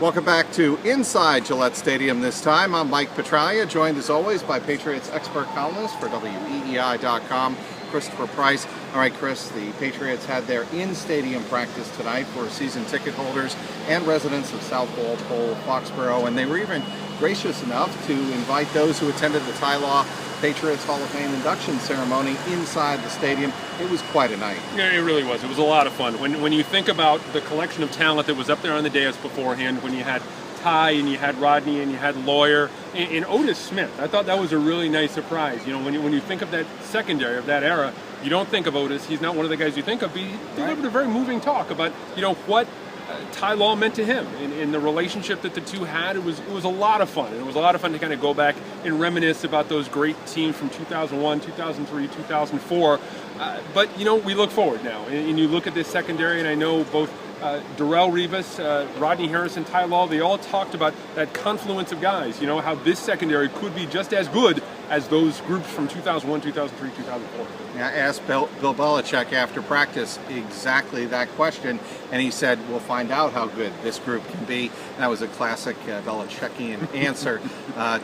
Welcome back to Inside Gillette Stadium this time. I'm Mike Petraglia, joined as always by Patriots expert columnist for WEEI.com, Christopher Price. All right, Chris, the Patriots had their in-stadium practice tonight for season ticket holders and residents of South Walpole, FOXBORO, and they were even gracious enough to invite those who attended the Ty Law Patriots Hall of Fame induction ceremony inside the stadium. It was quite a night. Yeah, it really was. It was a lot of fun. When you think about the collection of talent that was up there on the dais beforehand, when you had Ty and you had Rodney and you had Lawyer and Otis Smith, I thought that was a really nice surprise. You know, when you think of that secondary of that era, you don't think of Otis. He's not one of the guys you think of, but he delivered a very moving talk about, you know, what Ty Law meant to him in the relationship that the two had. It was a lot of fun. And it was a lot of fun to kind of go back and reminisce about those great teams from 2001, 2003, 2004. But, you know, we look forward now. And you look at this secondary, and I know both Darrelle Revis, Rodney Harrison, Ty Law, they all talked about that confluence of guys, you know, how this secondary could be just as good as those groups from 2001, 2003, 2004. Yeah, I asked Bill Belichick after practice exactly that question, and he said, we'll find out how good this group can be. That was a classic Belichickian answer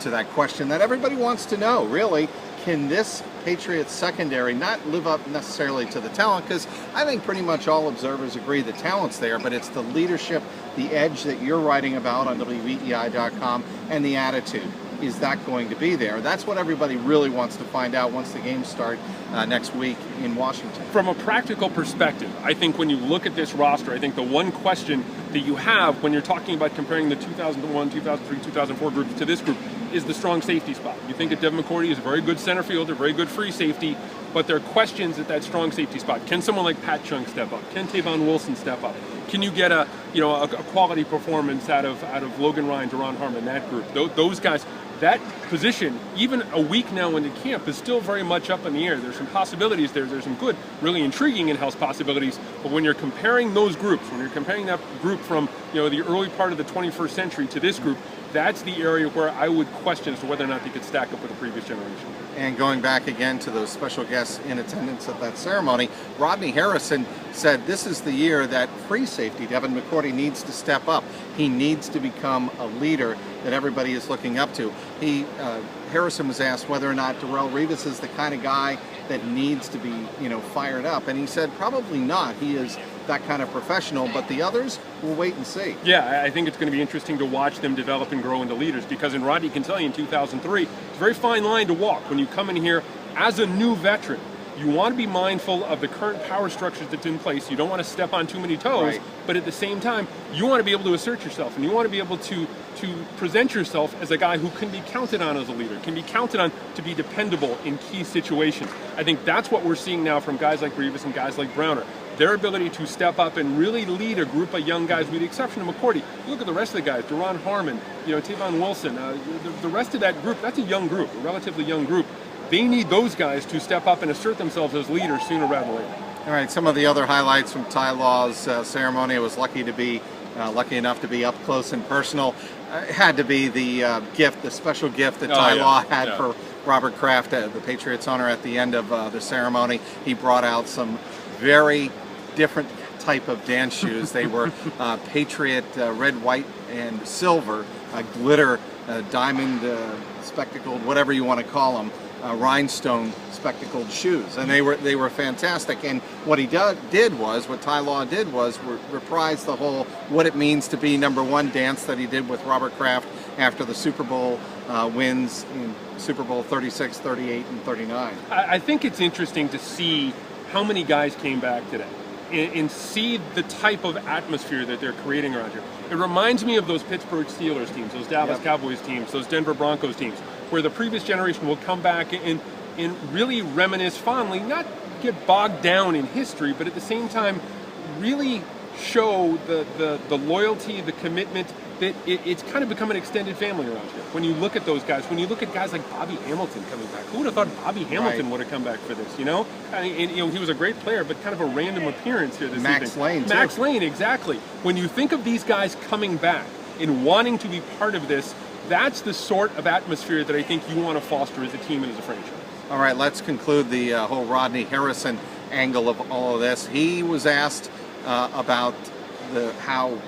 to that question that everybody wants to know, really. Can this Patriots secondary not live up necessarily to the talent? Because I think pretty much all observers agree the talent's there, but it's the leadership, the edge that you're writing about on WEEI.com, and the attitude. Is that going to be there? That's what everybody really wants to find out once the games start next week in Washington. From a practical perspective, I think when you look at this roster, I think the one question that you have when you're talking about comparing the 2001, 2003, 2004 groups to this group is the strong safety spot. You think that Devin McCourty is a very good center fielder, very good free safety, but there are questions at that strong safety spot. Can someone like Pat Chung step up? Can Tavon Wilson step up? Can you get a quality performance out of Logan Ryan, Ron Harmon, that group? Those guys. That position, even a week now into camp, is still very much up in the air. There's some possibilities there. There's some good, really intriguing in-house possibilities. But when you're comparing those groups, when you're comparing that group from the early part of the 21st century to this group, that's the area where I would question as to whether or not they could stack up with the previous generation. And going back again to those special guests in attendance at that ceremony, Rodney Harrison said this is the year that free safety, Devin McCourty, needs to step up. He needs to become a leader that everybody is looking up to. Harrison was asked whether or not Darrelle Revis is the kind of guy that needs to be, fired up, and he said probably not. He is that kind of professional, but the others, we'll wait and see. Yeah, I think it's going to be interesting to watch them develop and grow into leaders, because in Rodney can tell you in 2003, it's a very fine line to walk. When you come in here as a new veteran, you want to be mindful of the current power structures that's in place. You don't want to step on too many toes, but at the same time, you want to be able to assert yourself, and you want to be able to present yourself as a guy who can be counted on as a leader, can be counted on to be dependable in key situations. I think that's what we're seeing now from guys like Revis and guys like Browner. Their ability to step up and really lead a group of young guys, with the exception of McCourty. You look at the rest of the guys, Ron Harmon, Tavon Wilson, the rest of that group, that's a young group, a relatively young group. They need those guys to step up and assert themselves as leaders sooner rather than later. All right, some of the other highlights from Ty Law's ceremony. I was lucky enough to be up close and personal. It had to be the special gift that Ty Law had for Robert Kraft, the Patriots owner, at the end of the ceremony. He brought out some very different type of dance shoes. They were Patriot red, white, and silver, glitter, diamond spectacled, whatever you want to call them. Rhinestone spectacled shoes, and they were fantastic. And what Ty Law did was reprise the whole what it means to be number one dance that he did with Robert Kraft after the Super Bowl wins in Super Bowl 36, 38, and 39. I think it's interesting to see how many guys came back today and see the type of atmosphere that they're creating around here. It reminds me of those Pittsburgh Steelers teams, those Dallas Cowboys teams, those Denver Broncos teams, where the previous generation will come back and really reminisce fondly, not get bogged down in history, but at the same time really show the loyalty, the commitment, that it's kind of become an extended family around here. When you look at those guys, when you look at guys like Bobby Hamilton coming back, who would have thought Bobby Hamilton would have come back for this, he was a great player, but kind of a random appearance here this evening. Max Lane, exactly. When you think of these guys coming back and wanting to be part of this, that's the sort of atmosphere that I think you want to foster as a team and as a franchise. All right, let's conclude the whole Rodney Harrison angle of all of this. He was asked about how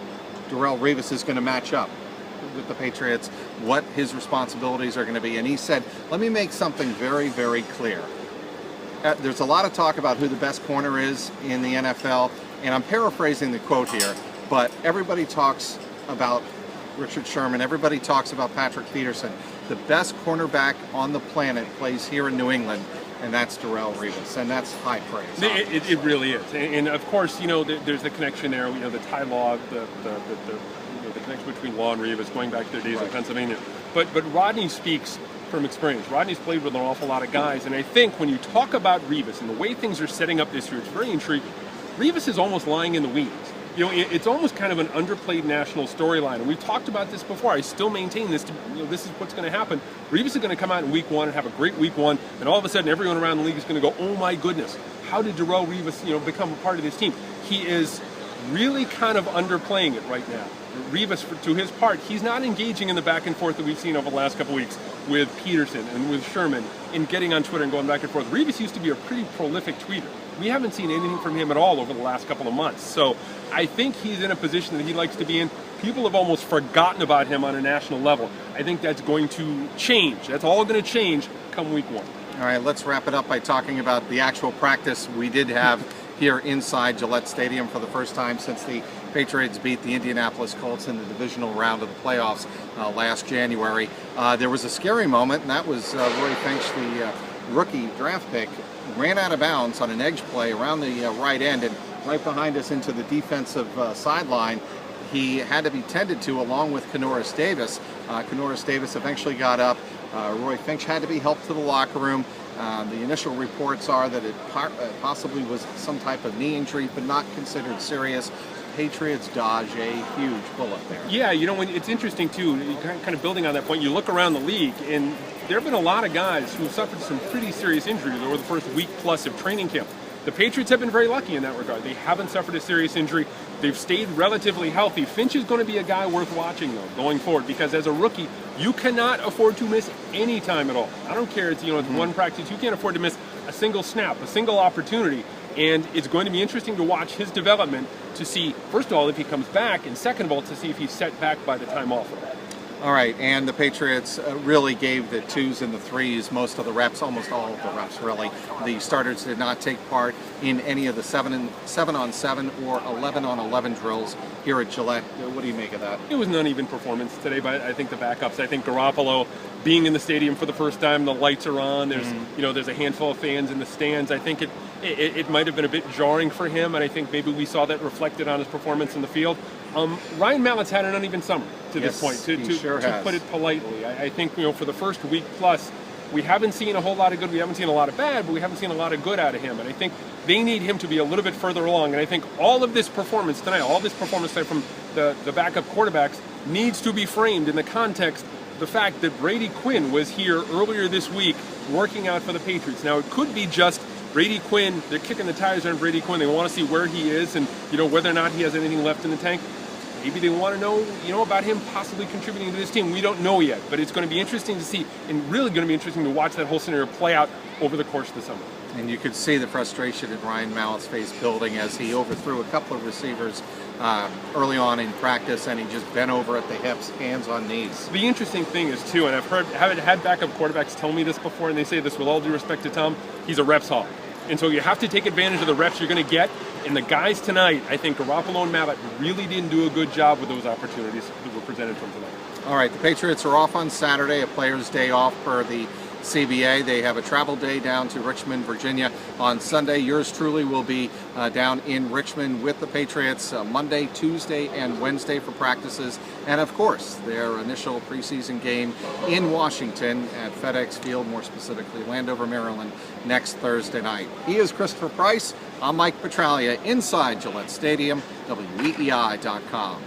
Darrelle Revis is going to match up with the Patriots, what his responsibilities are going to be. And he said, let me make something very, very clear. There's a lot of talk about who the best corner is in the NFL, and I'm paraphrasing the quote here, but everybody talks about Richard Sherman, everybody talks about Patrick Peterson. The best cornerback on the planet plays here in New England, and that's Darrelle Revis, and that's high praise. It really is, and of course, there's the connection there. The Ty Law, the connection between Law and Revis, going back to their days in Pennsylvania. But Rodney speaks from experience. Rodney's played with an awful lot of guys, and I think when you talk about Revis and the way things are setting up this year, it's very intriguing. Revis is almost lying in the weeds. It's almost kind of an underplayed national storyline, and we've talked about this before. I still maintain this. This is what's going to happen. Revis is going to come out in week 1 and have a great week 1, and all of a sudden, everyone around the league is going to go, "Oh my goodness, how did Darrelle Revis, become a part of this team?" He is really kind of underplaying it right now. Revis, to his part, he's not engaging in the back and forth that we've seen over the last couple weeks with Peterson and with Sherman in getting on Twitter and going back and forth. Revis used to be a pretty prolific tweeter. We haven't seen anything from him at all over the last couple of months. So I think he's in a position that he likes to be in. People have almost forgotten about him on a national level. I think that's going to change. That's all going to change come week 1. All right, let's wrap it up by talking about the actual practice we did have here inside Gillette Stadium for the first time since the Patriots beat the Indianapolis Colts in the divisional round of the playoffs last January. There was a scary moment, and that was Roy Finch, the rookie draft pick, ran out of bounds on an edge play around the right end and right behind us into the defensive sideline. He had to be tended to along with Canoris Davis. Canoris Davis eventually got up. Roy Finch had to be helped to the locker room. The initial reports are that it possibly was some type of knee injury, but not considered serious. Patriots dodge a huge bullet there. Yeah, it's interesting too, kind of building on that point, you look around the league and there have been a lot of guys who suffered some pretty serious injuries over the first week plus of training camp. The Patriots have been very lucky in that regard. They haven't suffered a serious injury. They've stayed relatively healthy. Finch is going to be a guy worth watching, though, going forward, because as a rookie, you cannot afford to miss any time at all. I don't care, it's one practice. You can't afford to miss a single snap, a single opportunity. And it's going to be interesting to watch his development to see, first of all, if he comes back, and second of all, to see if he's set back by the time off. All right, and the Patriots really gave the 2s and the 3s most of the reps, almost all of the reps, really. The starters did not take part in any of the 7-on-7 or 11-on-11 drills here at Gillette. What do you make of that? It was an uneven performance today by, I think, the backups. I think Garoppolo being in the stadium for the first time, the lights are on, there's there's a handful of fans in the stands. I think it might have been a bit jarring for him, and I think maybe we saw that reflected on his performance in the field. Ryan Mallett's had an uneven summer to this point, to put it politely. I think for the first week plus, we haven't seen a whole lot of good. We haven't seen a lot of bad, but we haven't seen a lot of good out of him. And I think they need him to be a little bit further along. And I think all of this performance tonight, from the backup quarterbacks, needs to be framed in the context of the fact that Brady Quinn was here earlier this week working out for the Patriots. Now, it could be just Brady Quinn, they're kicking the tires on Brady Quinn. They want to see where he is and whether or not he has anything left in the tank. Maybe they want to know, about him possibly contributing to this team. We don't know yet, but it's going to be interesting to see, and really going to be interesting to watch that whole scenario play out over the course of the summer. And you could see the frustration in Ryan Mallett's face building as he overthrew a couple of receivers early on in practice, and he just bent over at the hips, hands on knees. The interesting thing is, too, and haven't had backup quarterbacks tell me this before, and they say this with all due respect to Tom, he's a reps hog. And so you have to take advantage of the reps you're going to get. And the guys tonight, I think Garoppolo and Mallett really didn't do a good job with those opportunities that were presented from tonight. All right, the Patriots are off on Saturday, a player's day off per the CBA. They have a travel day down to Richmond, Virginia on Sunday. Yours truly will be down in Richmond with the Patriots Monday, Tuesday, and Wednesday for practices. And of course, their initial preseason game in Washington at FedEx Field, more specifically Landover, Maryland, next Thursday night. He is Christopher Price. I'm Mike Petraglia inside Gillette Stadium, WEEI.com.